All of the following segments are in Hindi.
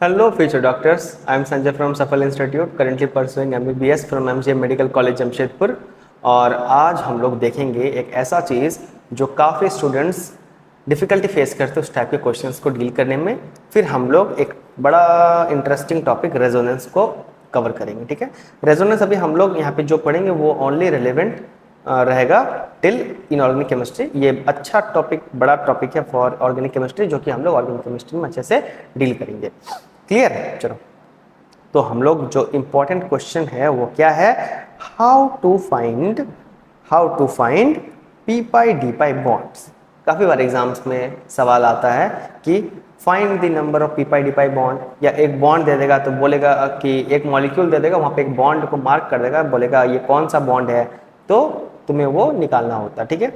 Hello, future doctors. I am Sanjay from Safal Institute, currently pursuing MBBS from MGM medical college Jamshedpur. और आज हम लोग देखेंगे एक ऐसा चीज़ जो काफ़ी स्टूडेंट्स डिफ़िकल्टी फेस करते हैं उस टाइप के क्वेश्चंस को डील करने में। फिर हम लोग एक बड़ा इंटरेस्टिंग टॉपिक रेजोनेंस को कवर करेंगे। ठीक है, रेजोनेंस अभी हम लोग यहाँ पे जो पढ़ेंगे वो ओनली रिलेवेंट रहेगा टिल इनऑर्गेनिक केमिस्ट्री। ये अच्छा टॉपिक, बड़ा टॉपिक है फॉर ऑर्गेनिक केमिस्ट्री, जो कि हम लोग ऑर्गेनिक केमिस्ट्री में अच्छे से डील करेंगे। क्लियर है? चलो, तो हम लोग जो इम्पोर्टेंट क्वेश्चन है वो क्या है, how to find p pi d pi bonds. काफ़ी बार एग्जाम्स में सवाल आता है कि find the number of p pi d pi bond, या एक बॉन्ड दे देगा तो बोलेगा कि एक मॉलिक्यूल दे देगा, वहाँ पे एक बॉन्ड को मार्क कर देगा, बोलेगा ये कौन सा बॉन्ड है, तो तुम्हें वो निकालना होता है। ठीक है,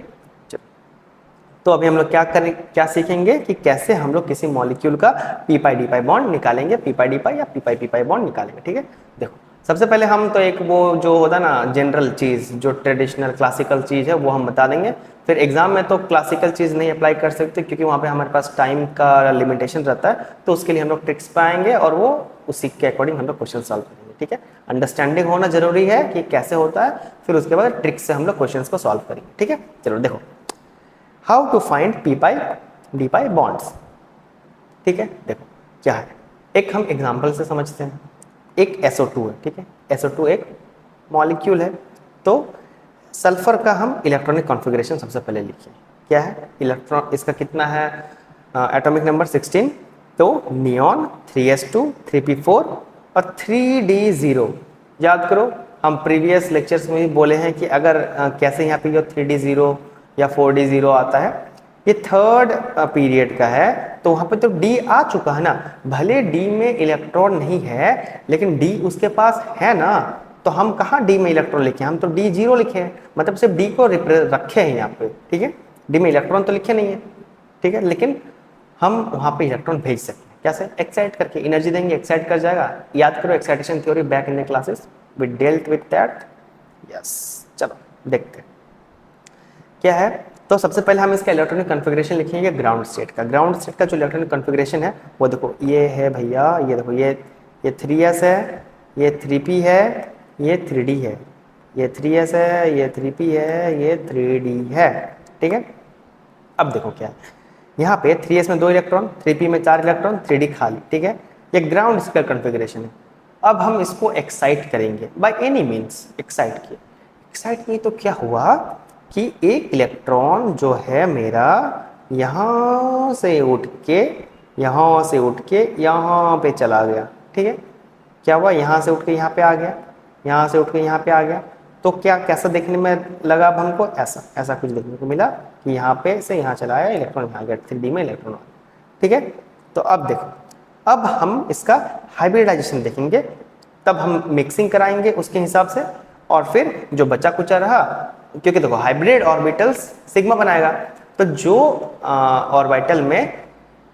तो अभी हम लोग क्या सीखेंगे कि कैसे हम लोग किसी मॉलिक्यूल का P pi d pi bond निकालेंगे, पी पाई डी पाई या पी पाई बॉन्ड निकालेंगे। ठीक है, देखो सबसे पहले हम तो एक वो जो होता है ना जनरल चीज़, जो ट्रेडिशनल क्लासिकल चीज़ है वो हम बता देंगे। फिर एग्जाम में तो क्लासिकल चीज़ नहीं अप्लाई कर सकते क्योंकि वहाँ पे हमारे पास टाइम का लिमिटेशन रहता है, तो उसके लिए हम लोग ट्रिक्स पाएंगे और वो उसी के अकॉर्डिंग हम लोग क्वेश्चन सॉल्व करेंगे। ठीक है, अंडरस्टैंडिंग होना जरूरी है कि कैसे होता है, फिर उसके बाद ट्रिक्स से हम लोग क्वेश्चन को सॉल्व करेंगे। ठीक है, चलो देखो, how to find p pi d pi bonds. ठीक है, देखो क्या है, एक हम एग्जाम्पल से समझते हैं। एक SO2 है, ठीक है, SO2 एक मॉलिक्यूल है। तो सल्फर का हम इलेक्ट्रॉनिक कॉन्फ़िगरेशन सबसे पहले लिखें। क्या है इलेक्ट्रॉन, इसका कितना है एटॉमिक नंबर 16। तो नियॉन 3s2 3p4 और 3d0। याद करो, हम प्रीवियस लेक्चर्स में भी बोले हैं कि अगर कैसे यहाँ पे जो 3d0 या 4d0 आता है, ये थर्ड पीरियड का है, तो वहाँ पे तो D आ चुका है ना। भले D में इलेक्ट्रॉन नहीं है लेकिन D उसके पास है ना, तो हम कहाँ D में इलेक्ट्रॉन लिखे, हम तो D0 लिखे हैं, मतलब सिर्फ D को रखे हैं यहाँ पे। ठीक है, D में इलेक्ट्रॉन तो लिखे नहीं है, ठीक है, लेकिन हम वहाँ पे इलेक्ट्रॉन भेज सकते हैं। कैसे? एक्साइट करके, एनर्जी देंगे, एक्साइट कर जाएगा। याद करो excitation theory back in the classes, we dealt with that. Yes, चलो देखते हैं क्या है। तो सबसे पहले हम इसका इलेक्ट्रॉनिक कॉन्फ़िगरेशन लिखेंगे ग्राउंड स्टेट का। ग्राउंड स्टेट का जो इलेक्ट्रॉनिक कॉन्फ़िगरेशन है वो देखो ये है भैया, ये देखो ये 3s है, ये 3p है, ये 3d है, ये 3s है, ये 3p है, ये 3d है। ठीक है, अब देखो क्या है, यहाँ पे 3s में 2 इलेक्ट्रॉन, 3p में 4 इलेक्ट्रॉन, 3d खाली। ठीक है, ये ग्राउंड स्टेट कॉन्फ़िगरेशन है। अब हम इसको एक्साइट करेंगे बाय एनी मीन्स। एक्साइट किए तो क्या हुआ कि एक इलेक्ट्रॉन जो है मेरा यहाँ से उठ के यहाँ पे चला गया। ठीक है, क्या हुआ, यहाँ से उठ के यहाँ पे आ गया, यहाँ से उठ के यहाँ पे आ गया। तो क्या कैसा देखने में लगा अब हमको, ऐसा कुछ देखने को मिला कि यहाँ पे से यहाँ चला आया, इलेक्ट्रॉन यहाँ गया, 3D में इलेक्ट्रॉन। ठीक है, तो अब देखो, अब हम इसका हाइब्रिडाइजेशन देखेंगे, तब हम मिक्सिंग कराएंगे उसके हिसाब से, और फिर जो बचा कुचा रहा, क्योंकि देखो हाइब्रिड ऑर्बिटल्स सिग्मा बनाएगा, तो जो ऑर्बिटल में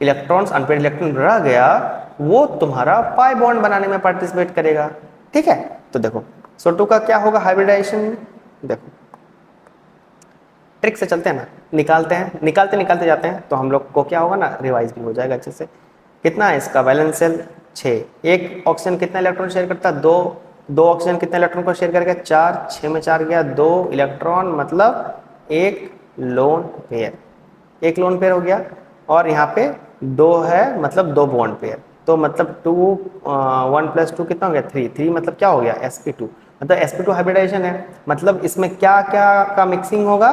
इलेक्ट्रॉन्स अनपेड इलेक्ट्रॉन रह गया वो तुम्हारा पाई बॉन्ड बनाने में पार्टिसिपेट करेगा। ठीक है, तो देखो SO2 का क्या होगा हाइब्रिडाइजेशन। देखो ट्रिक से चलते हैं ना, निकालते जाते हैं, तो हम लोग को क्या होगा ना, रिवाइज भी हो जाएगा अच्छे से। कितना है इसका वैलेंस शेल 6। एक ऑक्सीजन कितना इलेक्ट्रॉन शेयर करता है, 2 ऑक्सीजन कितने इलेक्ट्रॉन को शेयर करेगा, 4। 6 में 4 गया, 2 इलेक्ट्रॉन, मतलब एक लोन पेयर हो गया। और यहाँ पे 2 है, मतलब 2 बॉन्ड पेयर, तो मतलब 1 + 2 कितना हो गया, 3 मतलब क्या हो गया, sp2, मतलब sp2 हाइब्रिडाइजेशन है। मतलब इसमें क्या क्या का मिक्सिंग होगा,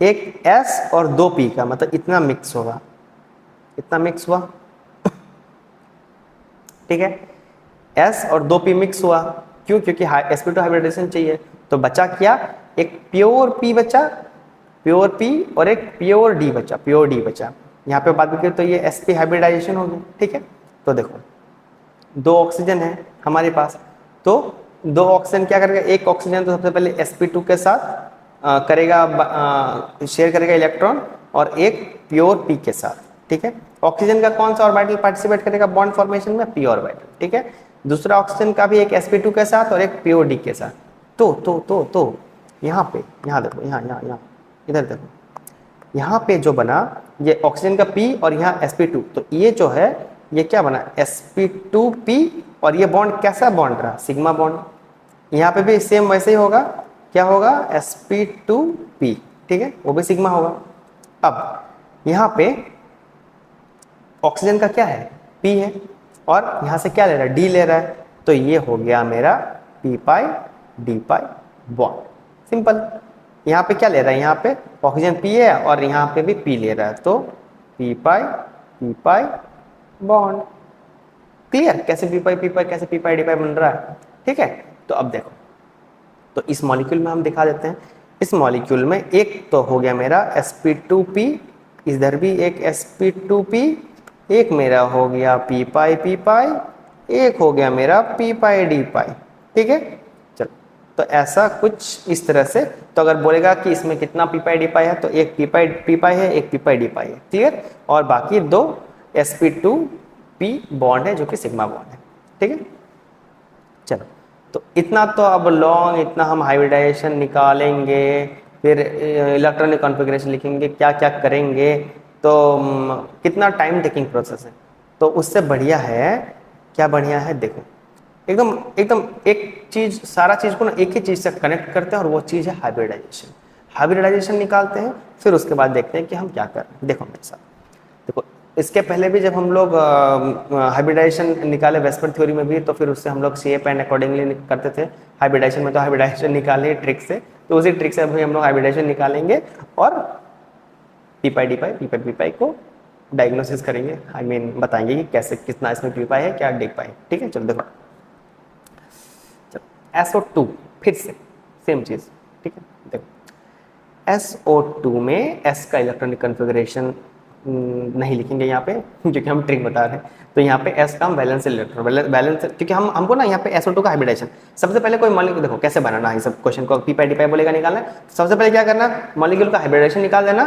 एक S और 2 P का, मतलब इतना मिक्स हुआ। ठीक है, S और 2 P मिक्स हुआ, क्यों, क्योंकि sp2 हाइब्रिडाइजेशन चाहिए। तो बचा क्या, एक प्योर P बचा, प्योर P, और एक प्योर D बचा। यहाँ पे बात भी करें तो ये sp हाइब्रिडाइजेशन हो गया। ठीक है, तो देखो 2 ऑक्सीजन है हमारे पास, तो 2 ऑक्सीजन क्या करेगा, एक ऑक्सीजन तो सबसे पहले sp2 के साथ शेयर करेगा इलेक्ट्रॉन, और एक प्योर P के साथ। ठीक है, ऑक्सीजन का कौन सा ऑर्बिटल पार्टिसिपेट करेगा बॉन्ड फॉर्मेशन में, P ऑर्बिटल। ठीक है, दूसरा ऑक्सीजन का भी एक sp2 के साथ और एक प्योर D के साथ। तो यहाँ पे, यहाँ देखो, यहाँ इधर देखो, यहाँ पे जो बना ये ऑक्सीजन का P और यहाँ sp2, तो ये जो है ये क्या बना sp2p, और ये बॉन्ड कैसा बॉन्ड रहा, सिग्मा बॉन्ड। यहाँ पे भी सेम वैसे ही होगा, क्या होगा sp2p, ठीक है, वो भी सिग्मा होगा। अब यहाँ पे ऑक्सीजन का क्या है P है, और यहाँ से क्या ले रहा है D ले रहा है, तो ये हो गया मेरा p पाई d पाई बॉन्ड, सिंपल। यहाँ पे क्या ले रहा है, यहाँ पे ऑक्सीजन P है और यहाँ पे भी P ले रहा है, तो p पाई बॉन्ड। क्लियर, कैसे p पाई कैसे p पाई d पाई बन रहा है, ठीक है। तो अब देखो, तो इस मॉलिक्यूल में हम दिखा देते हैं। इस मॉलिक्यूल में एक तो हो गया मेरा sp2p, इधर भी एक sp2p, एक मेरा हो गया p पाई, एक हो गया मेरा p पाई d पाई, ठीक है। चलो, तो ऐसा कुछ इस तरह से, तो अगर बोलेगा कि इसमें कितना p पाई d पाई है, तो एक p पाई है, एक p पाई d पाई है, क्लियर, और बाकी दो sp2p बॉन्ड है जो कि सिग्मा बॉन्ड है, ठीक है। चलो, तो इतना तो अब लॉन्ग, इतना हम हाइब्रिडाइजेशन निकालेंगे, फिर इलेक्ट्रॉनिक कॉन्फ़िगरेशन लिखेंगे, क्या क्या करेंगे, तो कितना टाइम टेकिंग प्रोसेस है। तो उससे बढ़िया है, क्या बढ़िया है, देखो एकदम एकदम एक चीज़, सारा चीज़ को ना एक ही चीज़ से कनेक्ट करते हैं, और वो चीज़ है हाइब्रिडाइजेशन। हाइब्रिडाइजेशन निकालते हैं, फिर उसके बाद देखते हैं कि हम क्या कर रहे हैं। देखो मेरे साथ, देखो इसके पहले भी जब हम लोग हाइब्रिडाइजेशन निकाले वेस्पर थ्योरी में भी, तो फिर उससे हम लोग शेप एंड अकॉर्डिंगली करते थे। हाइब्रिडाइजेशन में तो हाइब्रिडाइजेशन निकाले ट्रिक से, तो उसी ट्रिक से अभी हम लोग हाइब्रिडाइजेशन निकालेंगे और p पाई d पाई को डायग्नोसिस करेंगे, आई मीन बताएंगे कि कैसे, कितना इसमें p पाई है, क्या d पाई, ठीक है। चलो देखो, चलो SO2 फिर से सेम चीज़, ठीक है। देखो SO2 में S का इलेक्ट्रॉनिक कन्फिगरेशन नहीं लिखेंगे यहाँ पे, क्योंकि हम ट्रिक बता रहे हैं। तो यहाँ पे S का हम वैलेंस इलेक्ट्रॉन, वैलेंस, क्योंकि हमको ना यहाँ पे SO2 का हाइब्रिडाइजेशन, सबसे पहले कोई मॉलिक्यूल, देखो कैसे बनाना है, सब क्वेश्चन को p पाई d पाई बोलेगा निकालना है, सबसे पहले क्या करना, मॉलिक्यूल का हाइब्रिडाइजेशन निकाल देना,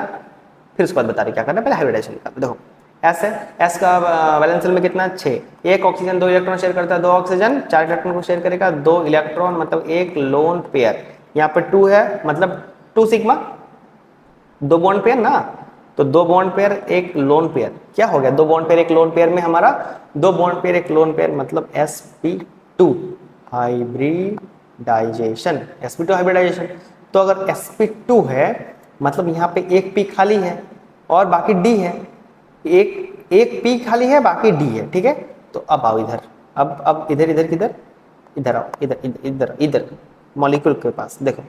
फिर उसके बाद बता रहे क्या करना है, पहले हाइब्रिडाइजेशन निकाल। देखो S है, S का वैलेंस शेल में कितना 6, एक ऑक्सीजन 2 इलेक्ट्रॉन शेयर करता है, 2 ऑक्सीजन 4 इलेक्ट्रॉन को शेयर करेगा, 2 इलेक्ट्रॉन मतलब एक लोन पेयर, यहाँ पे 2 है मतलब 2 सिग्मा, 2 बॉन्ड पेयर ना, तो 2 बॉन्ड पेयर एक लोन पेयर, क्या हो गया 2 बॉन्ड पेयर एक लोन पेयर में हमारा 2 बॉन्ड पेयर एक लोन पेयर मतलब sp2 हाइब्रिडाइजेशन, sp2 हाइब्रिडाइजेशन। तो अगर sp2 है मतलब यहाँ पे एक p खाली है और बाकी d है, एक p खाली है बाकी d है, ठीक है। तो अब आओ इधर, अब इधर इधर किधर, इधर आओ, इधर मॉलिक्यूल के पास देखो।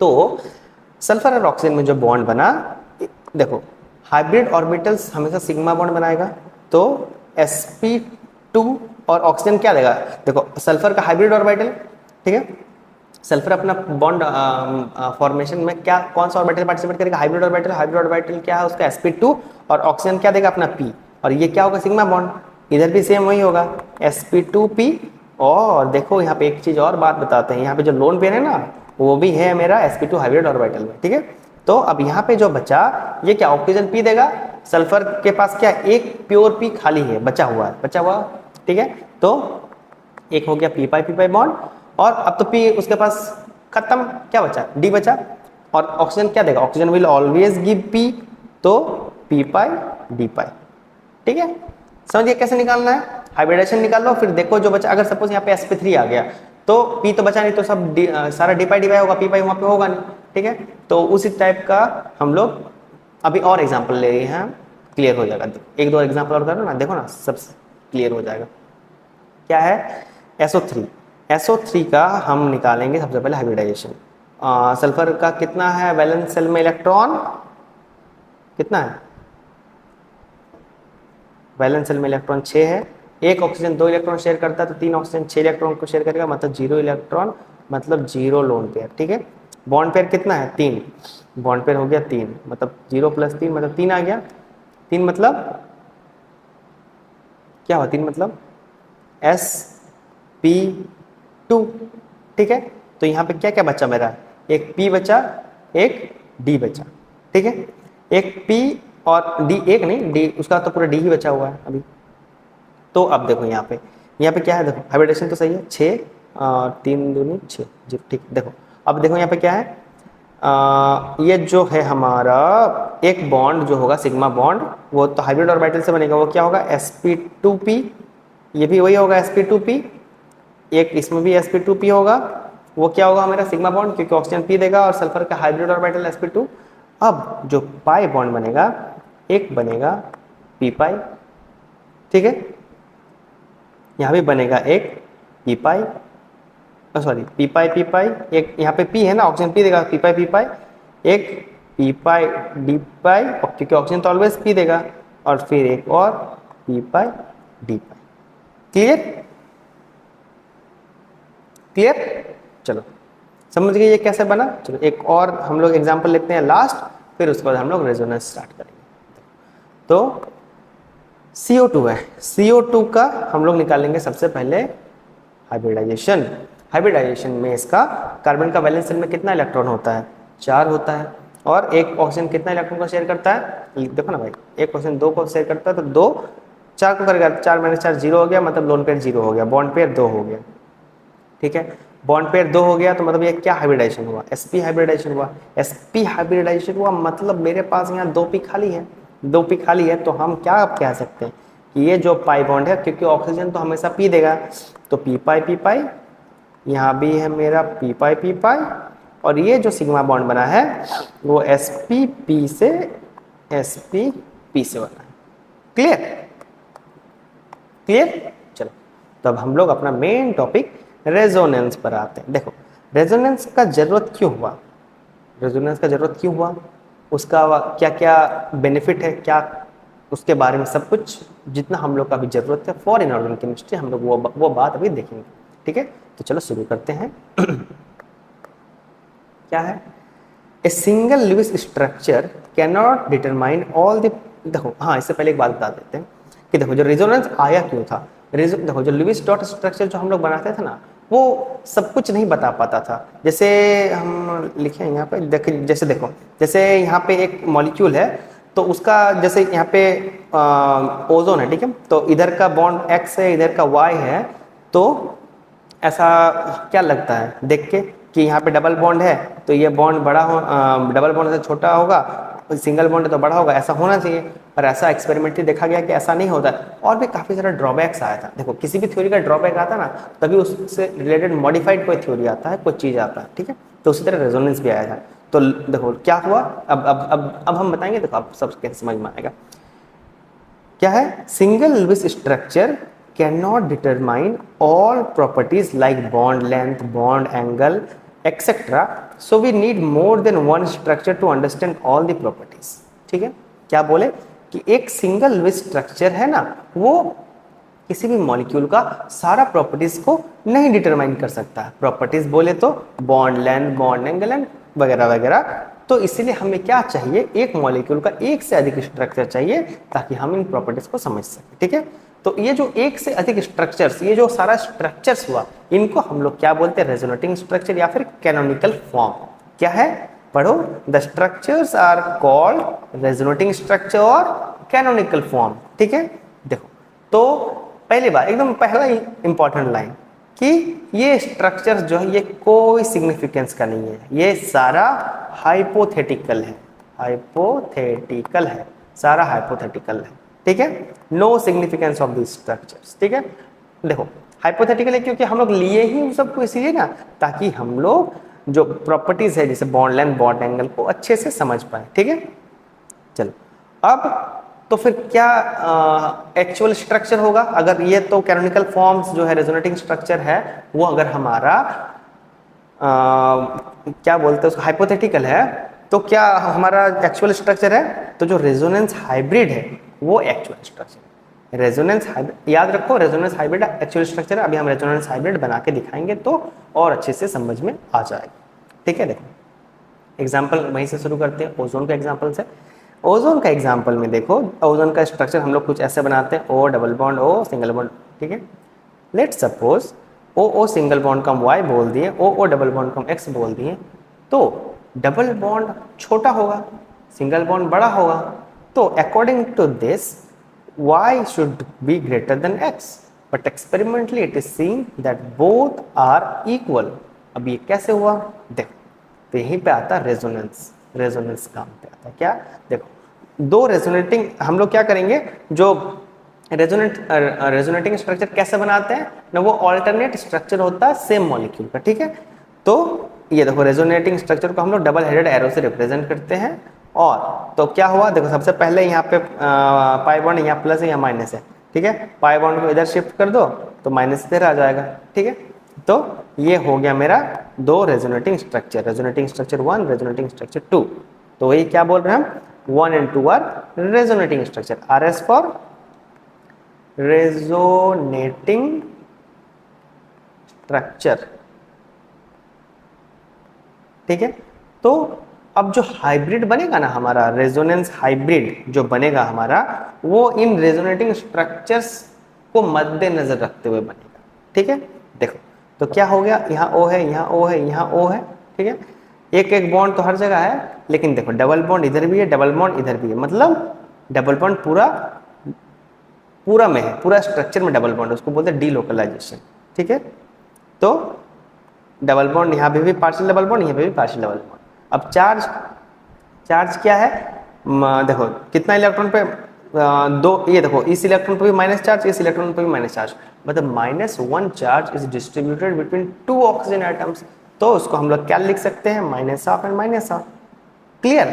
तो सल्फर और ऑक्सीजन में जो बॉन्ड बना, देखो हाइब्रिड ऑर्बिटल्स हमेशा सिग्मा बॉन्ड बनाएगा, तो sp2 और ऑक्सीजन क्या देगा, देखो सल्फर का हाइब्रिड ऑर्बिटल, ठीक है, सल्फर अपना बॉन्ड फॉर्मेशन में क्या, कौन सा ऑर्बिटल पार्टिसिपेट करेगा, हाइब्रिड ऑर्बिटल। हाइब्रिड ऑर्बिटल क्या है उसका sp2, और ऑक्सीजन क्या देगा अपना p, और ये क्या होगा सिग्मा बॉन्ड, इधर भी सेम वही होगा sp2p। और देखो यहाँ पे एक चीज और बात बताते हैं, यहाँ पे जो लोन पेयर है ना वो भी है मेरा sp2 हाइब्रिड ऑर्बिटल में, ठीक है। तो अब यहाँ पे जो बचा ये क्या, ऑक्सीजन p देगा, सल्फर के पास क्या एक प्योर p खाली है, बचा हुआ, ठीक है। तो एक हो गया p पाई बॉन्ड, और अब तो p उसके पास खत्म, क्या बचा d बचा, और ऑक्सीजन क्या देगा, oxygen will always give p, तो p पाई d पाई, ठीक है। समझिए कैसे निकालना है, हाइब्रिडाइजेशन निकाल लो, फिर देखो जो बचा, अगर सपोज यहाँ पे sp3 आ गया तो p तो बचा नहीं, तो सब सारा d पाई होगा, p पाई वहाँ पे होगा नहीं, ठीक है। तो उसी टाइप का हम लोग अभी और एग्जांपल ले रहे हैं, क्लियर हो जाएगा, एक दो एग्जांपल और करो ना, देखो ना सब क्लियर हो जाएगा। क्या है SO3 का हम निकालेंगे सबसे पहले हाइब्रिडाइजेशन। सल्फर का कितना है वैलेंस शेल में इलेक्ट्रॉन, कितना है वैलेंस शेल में इलेक्ट्रॉन 6 है, एक ऑक्सीजन 2 इलेक्ट्रॉन शेयर करता है, तो 3 ऑक्सीजन 6 इलेक्ट्रॉन को शेयर करेगा, मतलब 0 इलेक्ट्रॉन, मतलब 0 लोन पेयर, ठीक है। बॉन्ड पेयर कितना है 3, बॉन्ड पेयर हो गया 3, मतलब 0 + 3 मतलब 3 आ गया, 3 मतलब क्या हुआ, 3 मतलब sp2, ठीक है। तो यहाँ पे क्या क्या बचा मेरा, एक p बचा, एक d बचा, ठीक है। एक p और d, एक नहीं d, उसका तो पूरा d ही बचा हुआ है अभी। तो अब देखो यहाँ पे क्या है, देखो हाइब्रिडेशन तो सही है, 6 3 दूनी 6, ठीक। देखो अब देखो यहाँ पे क्या है, ये जो है हमारा एक बॉन्ड जो होगा सिग्मा बॉन्ड, वो तो हाइब्रिड ऑर्बिटल से बनेगा, वो क्या होगा sp2p, ये भी वही होगा sp2p, एक इसमें भी sp2p होगा, वो क्या होगा मेरा सिग्मा बॉन्ड, क्योंकि ऑक्सीजन p देगा और सल्फर का हाइब्रिड ऑर्बिटल sp2। अब जो पाई बॉन्ड बनेगा, एक बनेगा p पाई, ठीक है, यहाँ भी बनेगा एक p पाई, सॉरी पी पाई, एक यहाँ पे p है ना, ऑक्सीजन p देगा, p पाई, एक p पाई d पाई, और क्योंकि ऑक्सीजन तो ऑलवेज p देगा, और फिर एक और p पाई d पाई। क्लियर क्लियर, चलो समझ गए ये कैसे बना। चलो एक और हम लोग एग्जांपल लेते हैं लास्ट, फिर उसके बाद हम लोग रेजोनेंस स्टार्ट करेंगे। तो CO2 है, CO2 का हम लोग निकालेंगे सबसे पहले हाइब्रिडाइजेशन। हाइब्रिडाइजेशन में इसका कार्बन का वैलेंस शेल में कितना इलेक्ट्रॉन होता है, 4 होता है, और एक ऑक्सीजन कितना इलेक्ट्रॉन को शेयर करता है, देखो ना भाई, एक ऑक्सीजन 2 को शेयर करता है, तो 2 4 को करेगा, 4 - 4 0 हो गया, मतलब लोन पेयर 0 हो गया, बॉन्ड पेयर 2 हो गया, ठीक है। बॉन्ड पेयर 2 हो गया तो मतलब ये क्या हाइब्रिडाइजेशन हुआ, sp हाइब्रिडाइजेशन हुआ। sp हाइब्रिडाइजेशन हुआ मतलब मेरे पास यहाँ 2p खाली है, 2p खाली है, तो हम क्या कह सकते हैं कि ये जो पाई बॉन्ड है, क्योंकि ऑक्सीजन तो हमेशा p देगा, तो p पाई, यहाँ भी है मेरा p पाई, और ये जो सिग्मा बॉन्ड बना है वो spp से spp से बना है। क्लियर क्लियर, चलो तो अब हम लोग अपना मेन टॉपिक रेजोनेंस पर आते हैं। देखो रेजोनेंस का जरूरत क्यों हुआ, रेजोनेंस का जरूरत क्यों हुआ, उसका क्या क्या बेनिफिट है, क्या उसके बारे में सब कुछ जितना हम लोग का भी जरूरत है फॉर इनऑर्गेनिक केमिस्ट्री, हम लोग वो बात अभी देखेंगे, ठीक है। तो चलो शुरू करते हैं। क्या है, a single Lewis structure can not determine all the, देखो हाँ इससे पहले एक बात बता देते हैं कि देखो जो रेजोनेंस आया क्यों था, देखो जो लुईस डॉट स्ट्रक्चर जो हम लोग बनाते थे ना, वो सब कुछ नहीं बता पाता था। जैसे हम लिखे हैं यहाँ पे, जैसे देखो, जैसे यहाँ पे एक मॉलिक्यूल है, तो उसका जैसे यहाँ पे ओजोन है, ठीक है, तो इधर का बॉन्ड x है, इधर का y है, तो ऐसा क्या लगता है देख के कि यहाँ पे डबल बॉन्ड है, तो ये बॉन्ड बड़ा हो, डबल बॉन्ड से छोटा होगा, सिंगल बॉन्ड है तो बड़ा होगा, ऐसा होना चाहिए, पर ऐसा एक्सपेरिमेंटली देखा गया कि ऐसा नहीं होता। और भी काफ़ी सारा ड्रॉबैक्स आया था। देखो किसी भी थ्योरी का ड्रॉबैक आता ना, तभी उससे रिलेटेड मॉडिफाइड कोई थ्योरी आता है, कोई चीज़ आता है, ठीक है, तो उसी तरह रेजोनेंस भी आया था। तो देखो क्या हुआ, अब हम बताएंगे, देखो अब सब कैसे समझ में आएगा। क्या है, single Lewis structure cannot determine all properties like bond length, bond angle, etc. So we need more than one structure to understand all the properties. ठीक है, क्या बोले कि एक सिंगल लुईस स्ट्रक्चर है ना, वो किसी भी मॉलिक्यूल का सारा प्रॉपर्टीज को नहीं डिटरमाइन कर सकता है। प्रॉपर्टीज बोले तो bond length, bond angle and वगैरह वगैरह। तो इसीलिए हमें क्या चाहिए, एक मॉलिक्यूल का एक से अधिक स्ट्रक्चर चाहिए ताकि हम इन प्रॉपर्टीज को समझ सकें, ठीक है। तो ये जो एक से अधिक स्ट्रक्चर्स, ये जो सारा स्ट्रक्चर्स हुआ, इनको हम लोग क्या बोलते हैं, रेजोनेटिंग स्ट्रक्चर या फिर कैनोनिकल फॉर्म। क्या है, पढ़ो, the structures are called resonating structure और कैनोनिकल फॉर्म, ठीक है। देखो तो पहली बार एकदम पहला ही इंपॉर्टेंट लाइन कि ये स्ट्रक्चर्स जो है ये कोई सिग्निफिकेंस का नहीं है, ये सारा हाइपोथेटिकल है, हाइपोथेटिकल है, सारा हाइपोथेटिकल है, ठीक है। No significance of this structures, ठीक है। देखो हाइपोथेटिकल है क्योंकि हम लोग लिए ही उन सबको इसीलिए ना, ताकि हम लोग जो प्रॉपर्टीज है जैसे बॉन्ड लेंथ, बॉन्ड एंगल को अच्छे से समझ पाए, ठीक है। चलो अब तो फिर क्या एक्चुअल स्ट्रक्चर होगा, अगर ये तो कैनोनिकल फॉर्म्स जो है रेजोनेटिंग स्ट्रक्चर है, वो अगर हमारा क्या बोलते हैं उसको हाइपोथेटिकल है, तो क्या हमारा एक्चुअल स्ट्रक्चर है, तो जो रेजोनेंस हाइब्रिड है वो एक्चुअल स्ट्रक्चर है। रेजोनेंस हाइब्रिड याद रखो, रेजोनेंस हाइब्रिड एक्चुअल स्ट्रक्चर है। अभी हम रेजोनेंस हाइब्रिड बना के दिखाएंगे तो और अच्छे से समझ में आ जाएगा, ठीक है। देखो एग्जाम्पल वहीं से शुरू करते हैं, ओजोन का एग्जाम्पल से। ओजोन का एग्जाम्पल में देखो, ओजोन का स्ट्रक्चर हम लोग कुछ ऐसे बनाते हैं, O double bond O single bond, ठीक है। Let suppose O single bond का हम वाई बोल दिए, ओ डबल बॉन्ड का हम एक्स बोल दिए, तो डबल बॉन्ड छोटा होगा, सिंगल बॉन्ड बड़ा होगा, तो according to this y should be greater than x, but experimentally it is seen that both are equal। अब ये कैसे हुआ, देखो तो यहीं पे आता है रेजोनेंस, रेजोनेंस काम पे आता है। क्या, देखो दो रेजोनेटिंग, हम लोग क्या करेंगे, जो रेजोनेटिंग स्ट्रक्चर कैसे बनाते हैं ना, वो ऑल्टरनेट स्ट्रक्चर होता है सेम मॉलिक्यूल का, ठीक है। तो ये देखो रेजोनेटिंग स्ट्रक्चर को हम लोग डबल हेडेड एरो से रिप्रेजेंट करते हैं। और तो क्या हुआ, देखो सबसे पहले यहाँ पे पाई बॉन्ड यहाँ प्लस है, यहाँ माइनस है, ठीक है। पाई बॉन्ड को इधर शिफ्ट कर दो तो माइनस इधर आ जाएगा, ठीक है। तो ये हो गया मेरा दो resonating structure, resonating structure 1, resonating structure 2। तो वही क्या बोल रहे हैं हम, 1 and 2 are resonating structure, are as for resonating structure, ठीक है। तो अब जो हाइब्रिड बनेगा ना हमारा, रेजोनेंस हाइब्रिड जो बनेगा हमारा, वो इन रेजोनेटिंग स्ट्रक्चर्स को मद्देनजर रखते हुए बनेगा, ठीक है। देखो तो क्या हो गया, यहाँ O है, यहाँ O है, यहाँ O है, ठीक है। एक एक बॉन्ड तो हर जगह है, लेकिन देखो डबल बॉन्ड इधर भी है, डबल बॉन्ड इधर भी है, मतलब डबल बॉन्ड पूरा में है, पूरा स्ट्रक्चर में डबल बॉन्ड, उसको बोलते हैं डीलोकलाइजेशन, ठीक है। तो डबल बॉन्ड यहाँ पे भी पार्शियल डबल बॉन्ड, यहाँ पे भी पार्शियल डबल बॉन्ड। अब चार्ज क्या है, देखो कितना इलेक्ट्रॉन पे, दो, ये देखो इस इलेक्ट्रॉन पे भी माइनस चार्ज, इस इलेक्ट्रॉन पे भी माइनस चार्ज, मतलब -1 charge is distributed between 2 oxygen atoms. तो उसको हम लोग क्या लिख सकते हैं, -12 एंड -12, क्लियर।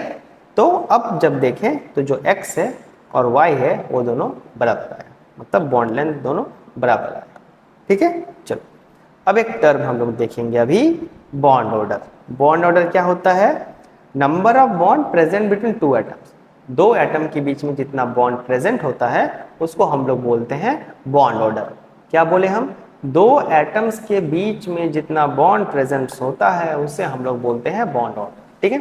तो अब जब देखें तो जो x है और y है वो दोनों बराबर आए, मतलब बॉन्ड लेंथ दोनों बराबर आए, ठीक है। चलो अब एक टर्म हम लोग देखेंगे अभी, बॉन्ड ऑर्डर। बॉन्ड ऑर्डर क्या होता है, number of bond present between 2 atoms, दो एटम के बीच में जितना बॉन्ड प्रेजेंट होता है उसको हम लोग बोलते हैं बॉन्ड ऑर्डर। क्या बोले हम, दो एटम्स के बीच में जितना बॉन्ड प्रेजेंट होता है उसे हम लोग बोलते हैं बॉन्ड ऑर्डर, ठीक है।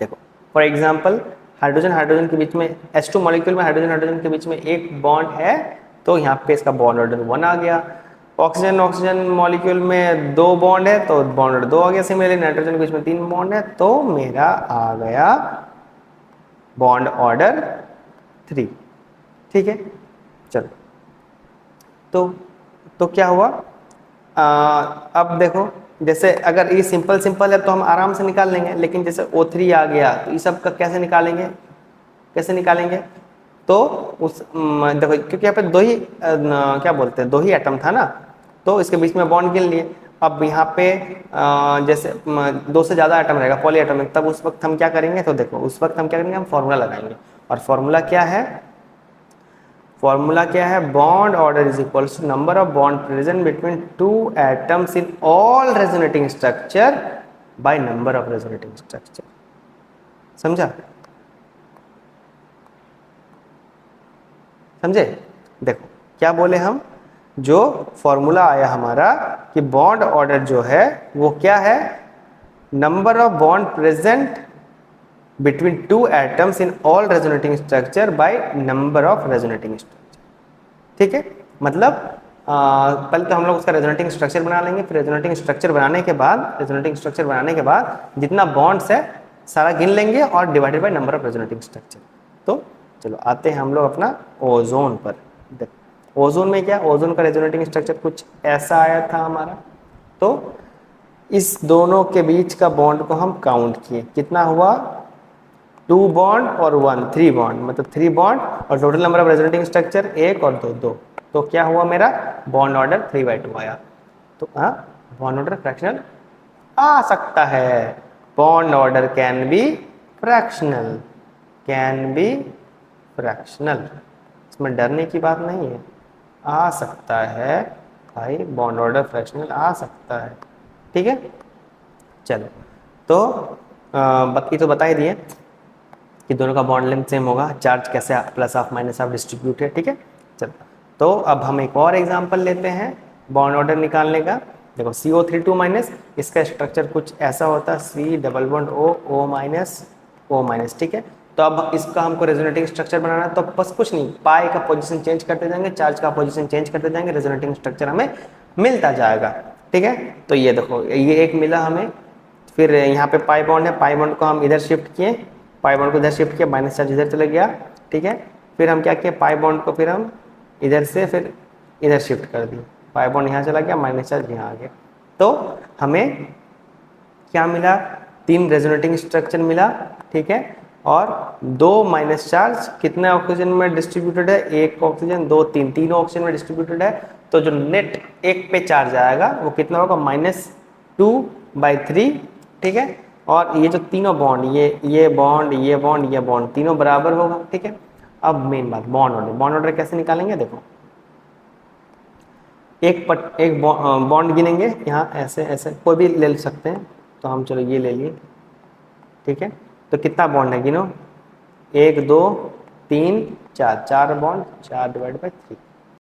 देखो फॉर एग्जांपल हाइड्रोजन हाइड्रोजन के बीच में, H2 मॉलिक्यूल में हाइड्रोजन हाइड्रोजन के बीच में एक बॉन्ड है, तो यहाँ पे इसका बॉन्ड ऑर्डर 1 आ गया। ऑक्सीजन ऑक्सीजन मॉलिक्यूल में 2 बॉन्ड है तो बॉन्ड ऑर्डर 2 आ गया। सिमिलरली नाइट्रोजन के बीच में 3 बॉन्ड है तो मेरा आ गया बॉन्ड ऑर्डर 3, ठीक है। चलो तो क्या हुआ, अब देखो जैसे अगर ये सिंपल है तो हम आराम से निकाल लेंगे, लेकिन जैसे O3 आ गया तो ये सब का कैसे निकालेंगे, तो उस देखो क्योंकि यहाँ पे दो ही क्या बोलते हैं, दो ही एटम था ना, तो इसके बीच में बॉन्ड गिन लिए। अब यहाँ पे जैसे 2 से ज़्यादा एटम रहेगा पॉली एटॉमिक, तब उस वक्त हम क्या करेंगे, तो देखो उस वक्त हम क्या करेंगे, हम फॉर्मूला लगाएंगे। और फॉर्मूला क्या है, bond order is equals to number of bond present between 2 atoms in all resonating structure by number of resonating structure. समझे? देखो क्या बोले हम, जो फॉर्मूला आया हमारा कि बॉन्ड ऑर्डर जो है वो क्या है, number of bond present between 2 atoms in all resonating structure by number of resonating structure, ठीक है। मतलब पहले तो हम लोग उसका रेजोनेटिंग स्ट्रक्चर बना लेंगे, फिर रेजोनेटिंग स्ट्रक्चर बनाने के बाद जितना बॉन्ड्स है सारा गिन लेंगे और divided by number of resonating structure. तो चलो आते हैं हम लोग अपना ओजोन पर। ओजोन में क्या, ओजोन का रेजोनेटिंग स्ट्रक्चर कुछ ऐसा आया था हमारा। तो इस दोनों के बीच का बॉन्ड को हम काउंट किए, कितना हुआ, 2 बॉन्ड और 1, 3 बॉन्ड, मतलब 3 बॉन्ड, और total number of resonating structure 1 और 2। तो क्या हुआ मेरा बॉन्ड ऑर्डर 3/2 आया। तो हाँ बॉन्ड ऑर्डर फ्रैक्शनल आ सकता है, bond order can be fractional, इसमें डरने की बात नहीं है, आ सकता है भाई, बॉन्ड ऑर्डर फ्रैक्शनल आ सकता है, ठीक है। चलो तो बाकी तो बता ही दिए कि दोनों का बॉन्ड लेंथ सेम होगा, चार्ज कैसे plus of minus of distribute है, ठीक है। चलो तो अब हम एक और एग्जांपल लेते हैं बॉन्ड ऑर्डर निकालने का। देखो CO3 2-, इसका स्ट्रक्चर कुछ ऐसा होता है, C डबल बॉन्ड O, ठीक है। तो अब इसका हमको रेजोनेटिंग स्ट्रक्चर बनाना है, तो बस कुछ नहीं, पाई का पोजीशन चेंज करते जाएंगे, चार्ज का पोजीशन चेंज करते जाएंगे, रेजोनेटिंग स्ट्रक्चर हमें मिलता जाएगा, ठीक है। तो ये देखो ये एक मिला हमें, फिर यहाँ पे पाई बॉन्ड है, पाई बॉन्ड को हम इधर शिफ्ट किए, माइनस चार्ज इधर चला गया, ठीक है। फिर हम क्या किए, पाई बॉन्ड को फिर हम इधर से फिर इधर शिफ्ट कर दिए, पाई बॉन्ड यहाँ चला गया, माइनस चार्ज यहाँ आ गया। तो हमें क्या मिला, 3 रेजोनेटिंग स्ट्रक्चर मिला, ठीक है, और 2 माइनस चार्ज कितने ऑक्सीजन में डिस्ट्रीब्यूटेड है, 1 ऑक्सीजन 2 3 तीनों ऑक्सीजन में डिस्ट्रीब्यूटेड है, तो जो नेट 1 पे चार्ज आएगा वो कितना होगा, -2/3, ठीक है, और ये जो तीनों बॉन्ड, ये बॉन्ड, ये बॉन्ड, ये बॉन्ड, तीनों बराबर होगा, ठीक है। अब मेन बात, बॉन्ड ऑर्डर कैसे निकालेंगे, देखो एक बॉन्ड गिनेंगे यहाँ, ऐसे ऐसे कोई भी ले सकते हैं, तो हम चलो ये ले लिए, ठीक है। तो कितना बॉन्ड है गिनो, 1 2 3 4, 4 बॉन्ड, 4/3।